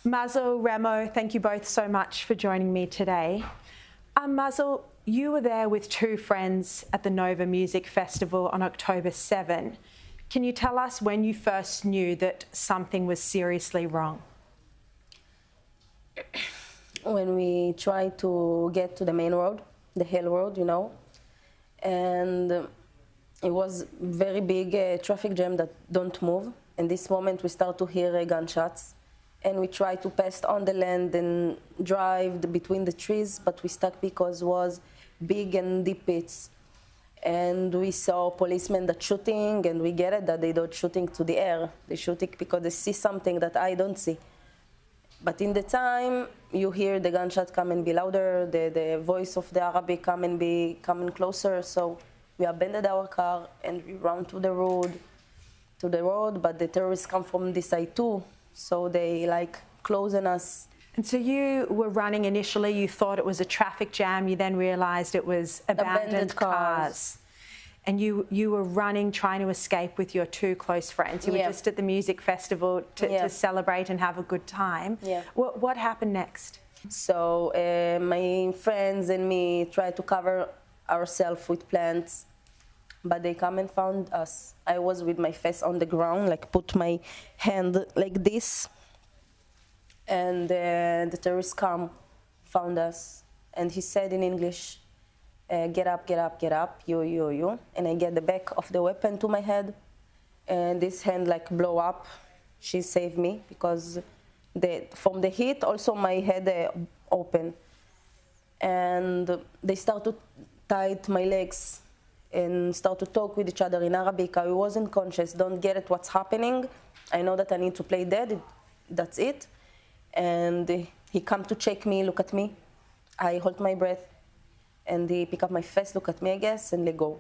Mazel, Remo, thank you both so much for joining me today. Mazel, you were there with two friends at the Nova Music Festival on October 7. Can you tell us when you first knew that something was seriously wrong? When we tried to get to the main road, the hill road, and it was very big traffic jam that don't move. In this moment, we start to hear gunshots, and we try to pass on the land and drive between the trees, but we stuck because it was big and deep pits. And we saw policemen that shooting, and we get it that they don't shooting to the air. They shooting because they see something that I don't see. But in the time, you hear the gunshot come and be louder, the voice of the Arabic come and be coming closer. So we abandoned our car and we ran to the road, but the terrorists come from this side too. So they close on us. And so you were running initially, you thought it was a traffic jam, you then realised it was abandoned cars. And you were running, trying to escape with your two close friends. You were just at the music festival to celebrate and have a good time. Yeah. What happened next? So my friends and me tried to cover ourselves with plants, but they come and found us. I was with my face on the ground, put my hand like this, and the terrorists found us, and he said in English, get up, get up, get up, you. And I get the back of the weapon to my head, and this hand blow up. She saved me because from the heat, also my head open. And they start to tie my legs and start to talk with each other in Arabic. I wasn't conscious, don't get it what's happening. I know that I need to play dead, that's it. And he come to check me, look at me. I hold my breath. And they pick up my face, look at me, I guess, and they go.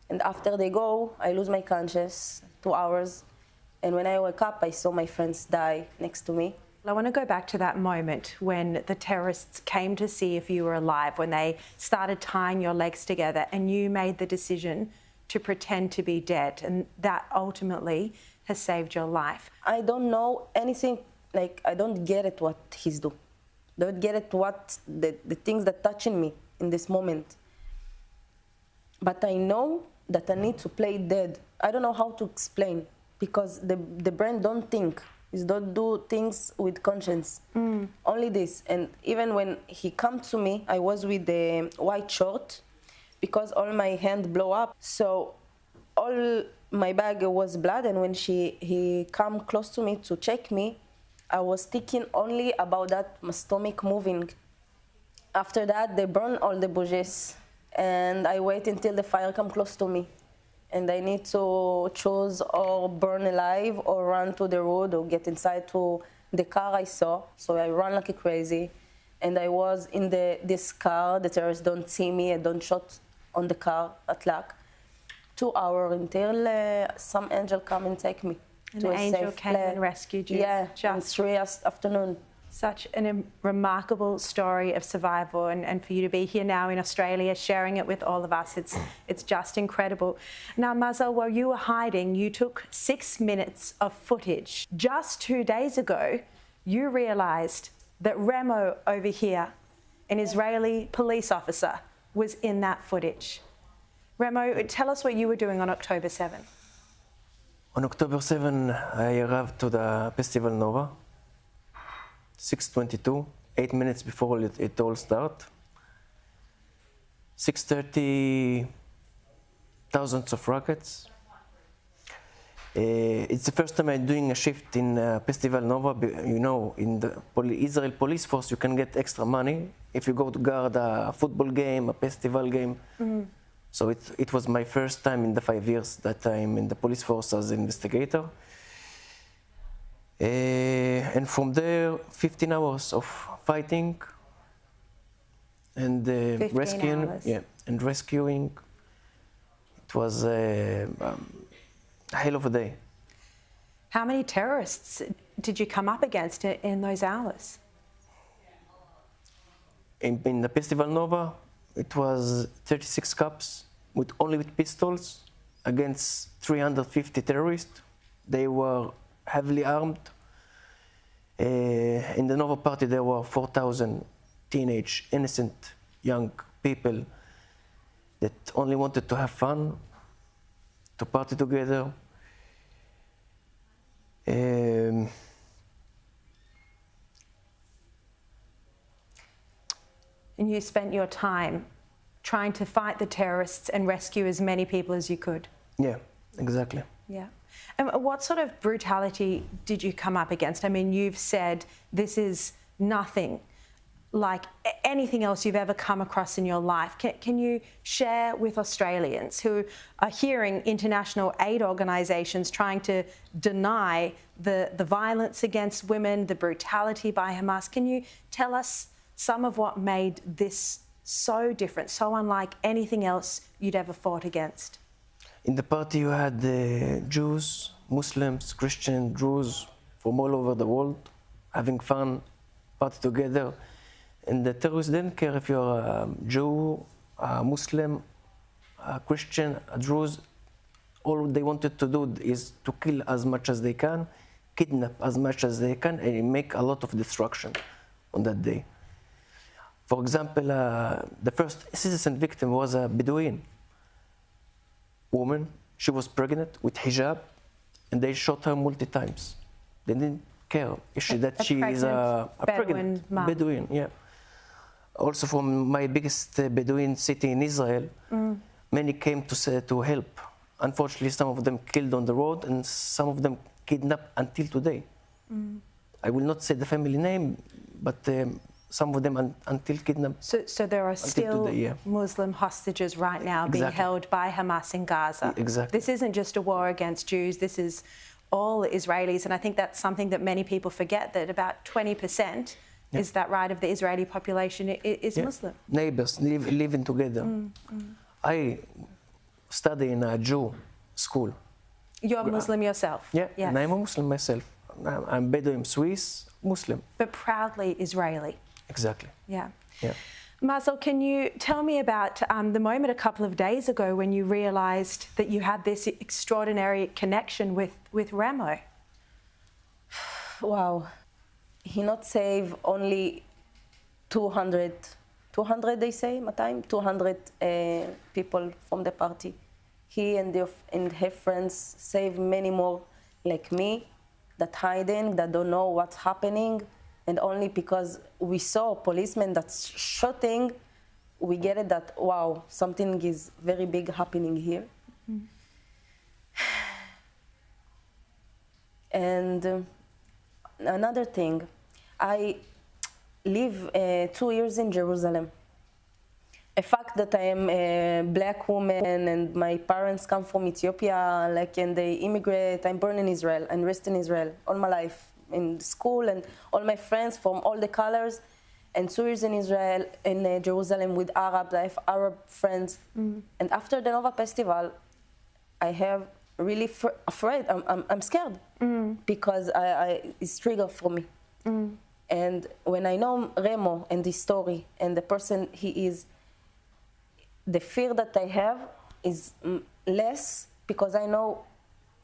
And after they go, I lose my conscious, 2 hours. And when I wake up, I saw my friends die next to me. I want to go back to that moment when the terrorists came to see if you were alive, when they started tying your legs together and you made the decision to pretend to be dead. And that ultimately has saved your life. I don't know anything, I don't get it what he's do. Don't get it what the things that touching me in this moment. But I know that I need to play dead. I don't know how to explain, because the brain don't think. It don't do things with conscience. Only this. And even when he come to me, I was with the white short, because all my hand blow up. So all my bag was blood, and when he come close to me to check me, I was thinking only about that, my stomach moving. After that, they burn all the bushes, and I wait until the fire come close to me. And I need to choose or burn alive or run to the road or get inside to the car I saw. So I run like a crazy. And I was in this car, the terrorists don't see me, I don't shot on the car at luck. 2 hours until some angel come and take me. An angel came and rescued you. Yeah, just 3 afternoon. Such a remarkable story of survival, and for you to be here now in Australia sharing it with all of us, it's just incredible. Now, Mazel, while you were hiding, you took 6 minutes of footage. Just 2 days ago, you realised that Remo over here, an Israeli police officer, was in that footage. Remo, tell us what you were doing on October 7. On October 7, I arrived to the Festival Nova. 6:22, 8 minutes before it all started. 6:30, thousands of rockets. It's the first time I'm doing a shift in Festival Nova. In the Israel police force, you can get extra money if you go to guard a football game, a festival game. So it was my first time in the 5 years that I'm in the police force as an investigator. And from there, 15 hours of fighting and rescuing. Yeah, and rescuing. It was a hell of a day. How many terrorists did you come up against in those hours? In the Festival Nova, it was 36 cops only with pistols against 350 terrorists. They were heavily armed. in the Nova Party there were 4,000 teenage, innocent young people that only wanted to have fun, to party together. And you spent your time trying to fight the terrorists and rescue as many people as you could. Yeah, exactly. Yeah. And what sort of brutality did you come up against? I mean, you've said this is nothing like anything else you've ever come across in your life. Can you share with Australians who are hearing international aid organisations trying to deny the violence against women, the brutality by Hamas? Can you tell us some of what made this so different, so unlike anything else you'd ever fought against? In the party you had Jews, Muslims, Christians, Druze from all over the world having fun, party together. And the terrorists didn't care if you're a Jew, a Muslim, a Christian, a Druze. All they wanted to do is to kill as much as they can, kidnap as much as they can, and make a lot of destruction on that day. For example, the first citizen victim was a Bedouin woman. She was pregnant with hijab, and they shot her multiple times. They didn't care if she is a pregnant Bedouin. Yeah. Also from my biggest Bedouin city in Israel, many came to help. Unfortunately, some of them killed on the road, and some of them kidnapped until today. I will not say the family name, but some of them until kidnapped. So there are still today, yeah. Muslim hostages right now being held by Hamas in Gaza. Exactly. This isn't just a war against Jews, this is all Israelis, and I think that's something that many people forget, that about 20% is that right of the Israeli population is Muslim. Neighbors living together. I study in a Jew school. You're Muslim yourself? Yeah, yes. and I'm a Muslim myself. I'm Bedouin, Swiss, Muslim. But proudly Israeli. Exactly. Yeah. Yeah. Mazel, can you tell me about the moment a couple of days ago when you realised that you had this extraordinary connection with Remo? Wow. He not save only 200 they say, 200 people from the party. He and his friends save many more like me that hiding, that don't know what's happening. And only because we saw a policeman that's shooting, we get it that, wow, something is very big happening here. And another thing, I live 2 years in Jerusalem. The fact that I am a black woman and my parents come from Ethiopia, and they immigrate, I'm born in Israel and raised in Israel all my life, in school, and all my friends from all the colors, and 2 years in Israel, in Jerusalem with Arab life, Arab friends. And after the Nova Festival, I have really afraid, I'm scared, because it's trigger for me. And when I know Remo and his story and the person he is, the fear that I have is less, because I know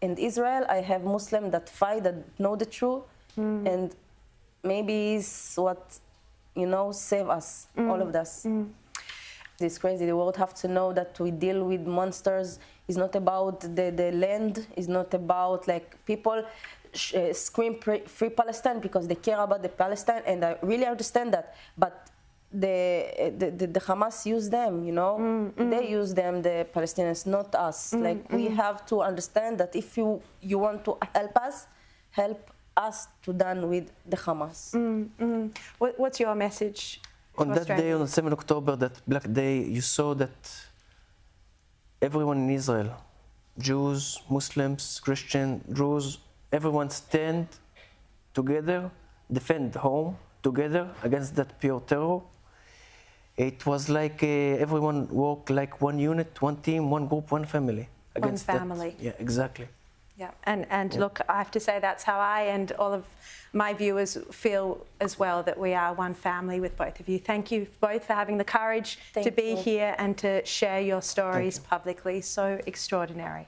in Israel I have Muslims that fight, that know the truth, and maybe it's what, save us, all of us. It's crazy. The world have to know that we deal with monsters. It's not about the land. It's not about people scream free Palestine because they care about the Palestine, and I really understand that. But the Hamas use them, they use them, the Palestinians, not us. We have to understand that if you want to help us to done with the Hamas. What's your message? On that day, on 7 October, that Black Day, you saw that everyone in Israel, Jews, Muslims, Christians, Druze, everyone stand together, defend home together against that pure terror. It was like everyone worked like one unit, one team, one group, one family. Against one family. Yeah, exactly. Yeah, and look, I have to say that's how I and all of my viewers feel as well, that we are one family with both of you. Thank you both for having the courage to be here and to share your stories publicly. So extraordinary.